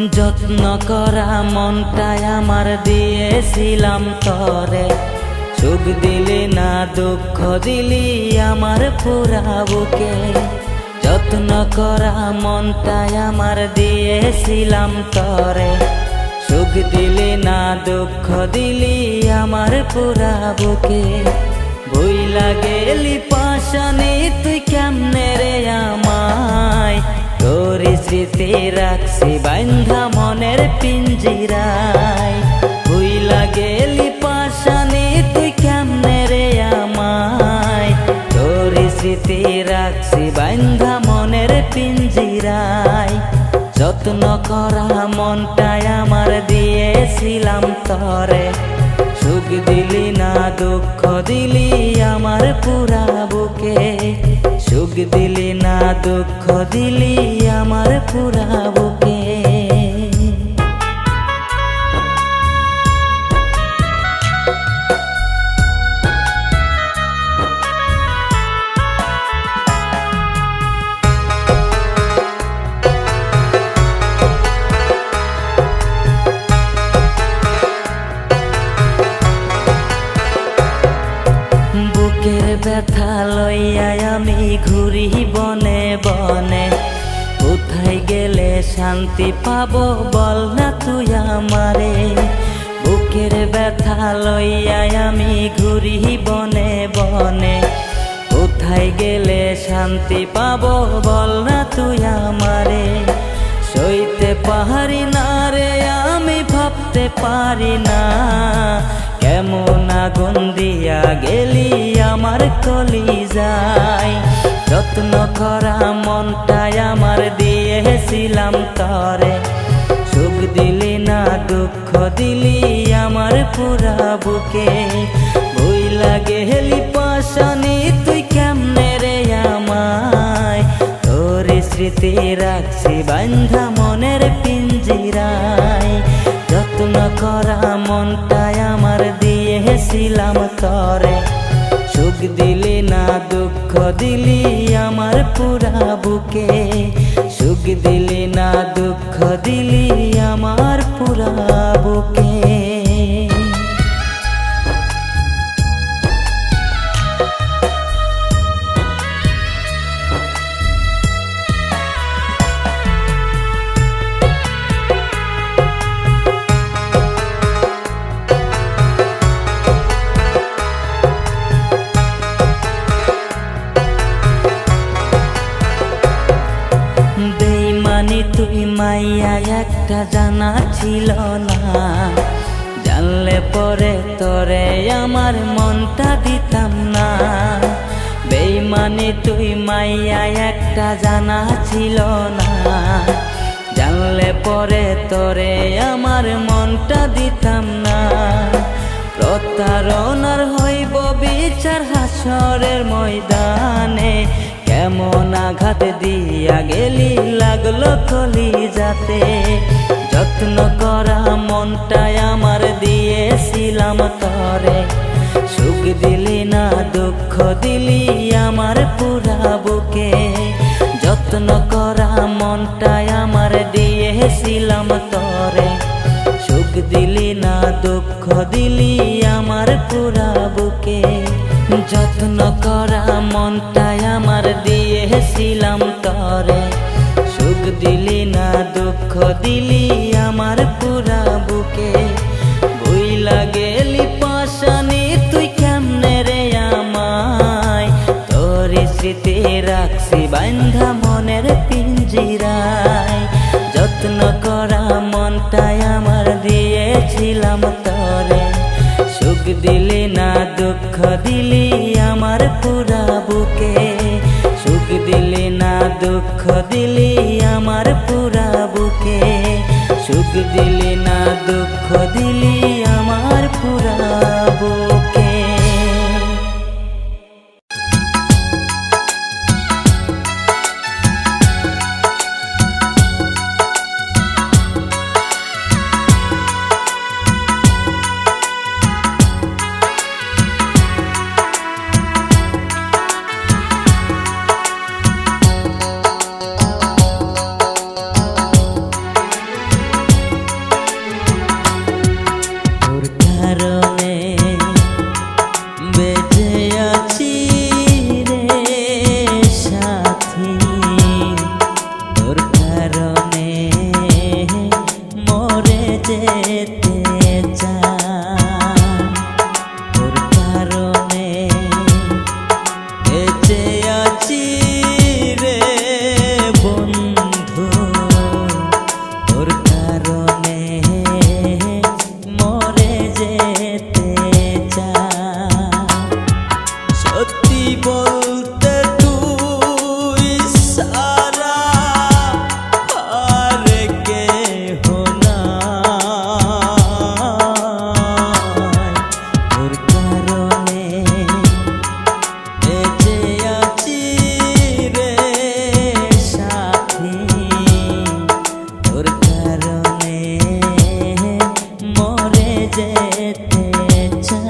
যত্ন করা মনটাই আমার দিয়েছিলাম তরে, সুখ দিলি না দুঃখ দিলি আমার পুরা বুকে। যত্ন করা মনটাই আমার দিয়েছিলাম তরে, সুখ দিলি না দুঃখ দিলি আমার পুরা বুকে। ভুইলা গেলি পাশানি তুই কেমনে রে আমায়, তোর স্মৃতি রাখছি বাইন্ধা মনের পিঞ্জিরায়। ভুইলা গেলি পাশানি তুই কেমনে রে আমায়, তোর স্মৃতি রাখছি বাইন্ধা মনের পিঞ্জিরায়। যত্ন করা মনটাই আমার দিয়েছিলাম তরে, সুখ দিলি না দুঃখ দিলি আমার পুরা বুকে। সুখ দিলি না দুঃখ দিলি আমার পুরা বুকে। বুকের ব্যথা লইয়া আমি ঘুরি বনে বনে, কোথায় গেলে শান্তি পাবো বল না তুই আমারে। বুকের ব্যথা লইয়া আমি ঘুরি বনে বনে, কোথায় গেলে শান্তি পাবো বল না তুই আমারে। সইতে পারি না রে আমি ভাবতে পারি না, কেমন আগুন দিয়া গেলি আমার কলিজায়। যত্ন করা মনটাই আমার দিয়েছিলাম তরে, সুখ দিলি না দুঃখ দিলি আমার পুরা বুকে। ভুইলা গেলি পাশানি তুই কেমনে রে আমায়, তোর স্মৃতি রাখছি বাইন্ধা মনের পিঞ্জিরায়। যত্ন করা মনটাই আমার দিয়েছিলাম তরে, সুখ দিলি না দুঃখ দিলি আমার পুরা বুকে। সুখ দিলি না দুঃখ দিলি আমার পুরা বুকে। বেইমানি তুই মাইয়া একটা জানা ছিল না, জানলে পরে তোরে আমার মনটা দিতাম না। বেইমানি তুই মাইয়া একটা জানা ছিল না, জানলে পরে তোরে আমার মনটা দিতাম না। প্রতারণার হইব বিচার হাসরের ময়দানে, কেমন আঘাত দিয়া গেলি লাগলো কলিজাতে। যত্ন করা মনটাই আমার দিয়েছিলাম তরে, সুখ দিলি না দুঃখ দিলি আমার পুরা বুকে। যত্ন করা মনটাই আমার দিয়েছিলাম তরে, সুখ দিলি না দুঃখ দিলি আমার পুরা বুকে। যত্ন করা মনটাই আমার দিয়েছিলাম তরে, সুখ দিলি না দুঃখ দিলি আমার পুরা বুকে। ভুইলা গেলি পাশানি তুই কেমনে রে আমায়, তোর স্মৃতি রাখছি বাইন্ধা মনের পিঞ্জিরায়। যত্ন করা মনটাই আমার দিয়েছিলাম তরে, সুখ দিলি না দুঃখ দিলি আমার পুরা বুকে। সুখ দিলি না দুঃখ দিলি আমার পুরা বুকে। সুখ দিলি না দুঃখ দিলি আমার পুরা বুকে। যেতে চাই, তোর কারণে বেঁচে আছি রে বন্ধু, তোর কারণে মরে যেতে চাই। সত্যি বলতে তুই সারা আর কেহ নাই, তোর কারণে বেঁচে আছি রে সাথী, তোর কারণে মরে যেতে চাই।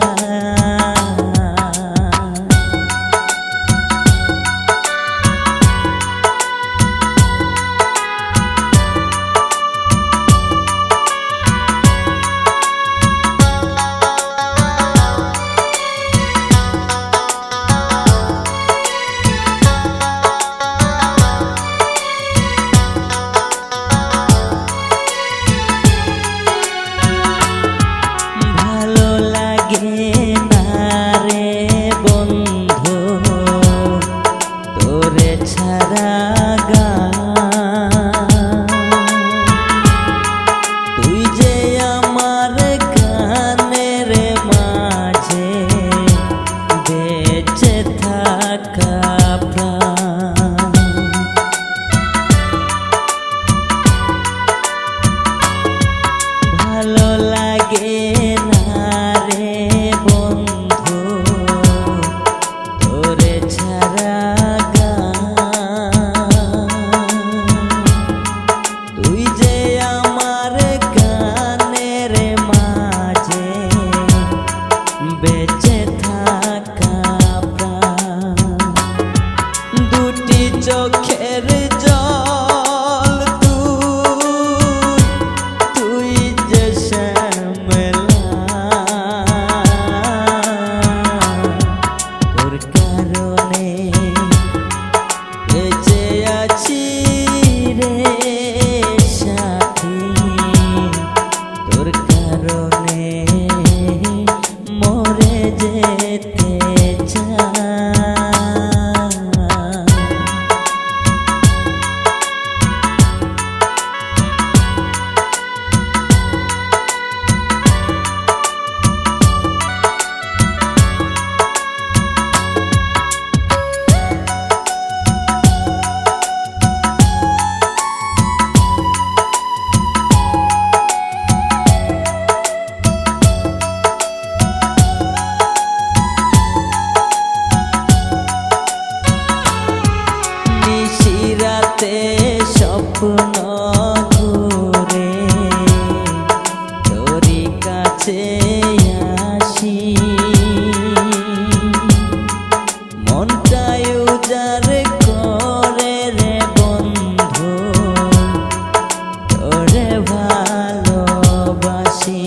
ভালো লাগে না রে বন্ধু তোরে ছাড়া তুই যে আমার গানের মাঝে বেঁচে থাকা প্রাণ। ভালো লাগে না রে বন্ধু তোরে ছাড়া তুই যে আমার গানের মাঝে বেঁচে থাকা প্রাণ। দুটি চোখের জল তুই যে শ্যামলা, তোর কারণে বেঁচে আছি রে সাথী, তোর কারণে মরে যেতে চাই। নিশিরাতে স্বপ্ন ঘুরে তোরি কাছে আসি, মনটাই উজাড় করে রে বন্ধু তোরে ভালোবাসি।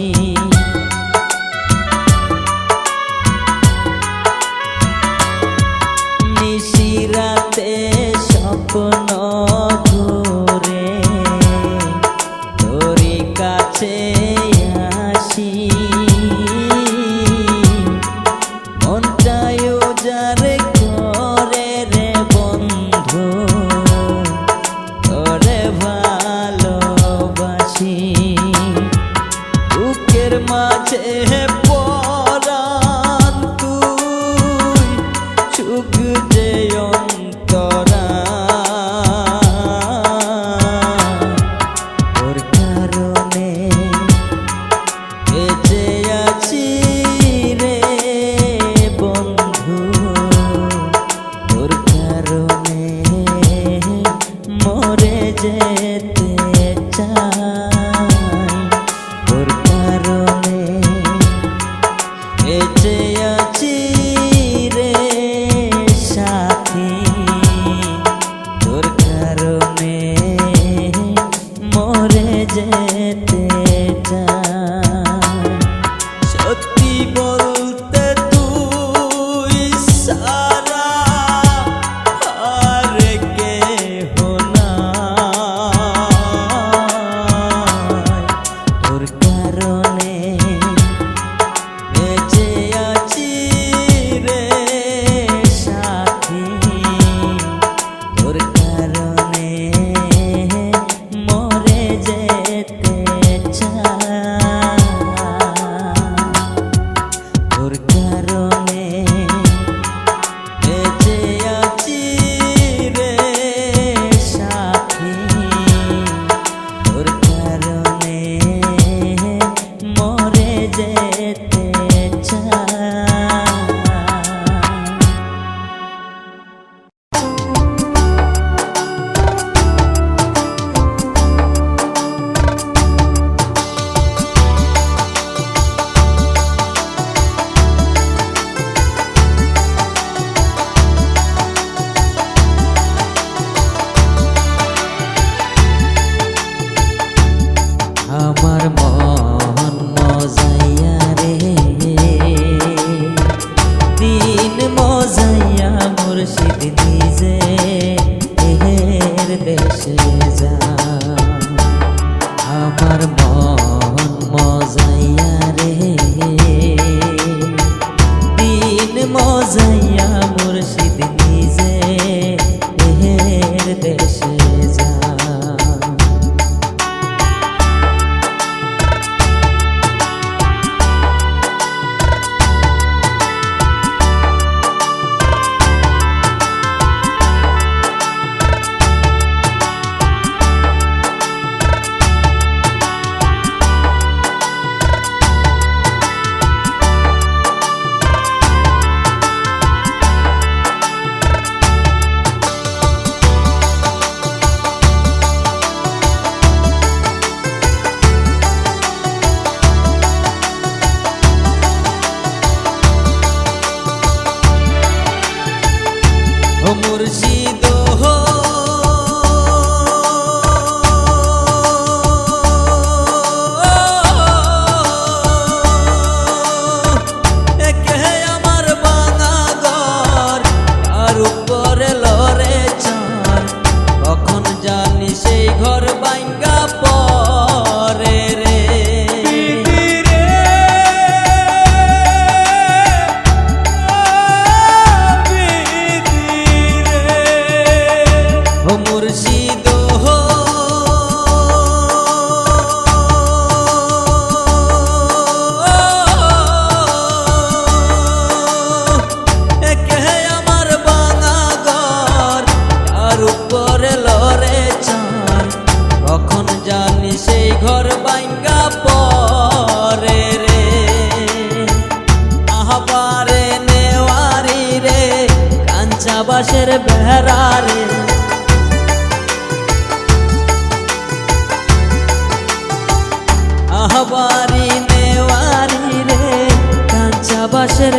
নিশিরাতে স্বপ্ন ঘুরে তোরি কাছে আসি, মনটাই উজাড় করে রে বন্ধু তোরে ভালোবাসি। বুকের মাঝে পরাণ তুই সুখ যে অন্তরা, তোর কারণে বেঁচে আছি রে বন্ধু, তোর কারণে মরে যেতে চাই, তোর কারণে বেঁচে আছি রে সাথী, তোর কারণে মরে যেতে চাই। সত্যি বলতে তুই সারা আর কেহ নাই, তোর দিন মজাইয়া মুর্শিদ নিজে দেশে যা। মুর্শিদ হো আমার বাঙা ঘর আর উপরে লরে চার, কখন জানি সেই ঘর ভাঙ্গা পরে রে। মুর্শিদ হো আমার বাঙা ঘর আর উপরে লরে চার, কখন জানি সেই ঘর ভাঙ্গা পরে রে। আহবারে নেওয়ারি রে কাঞ্চা বাঁশের বেড়া রে, আহবারি নেওয়ারি রে কাঞ্চা বাঁশের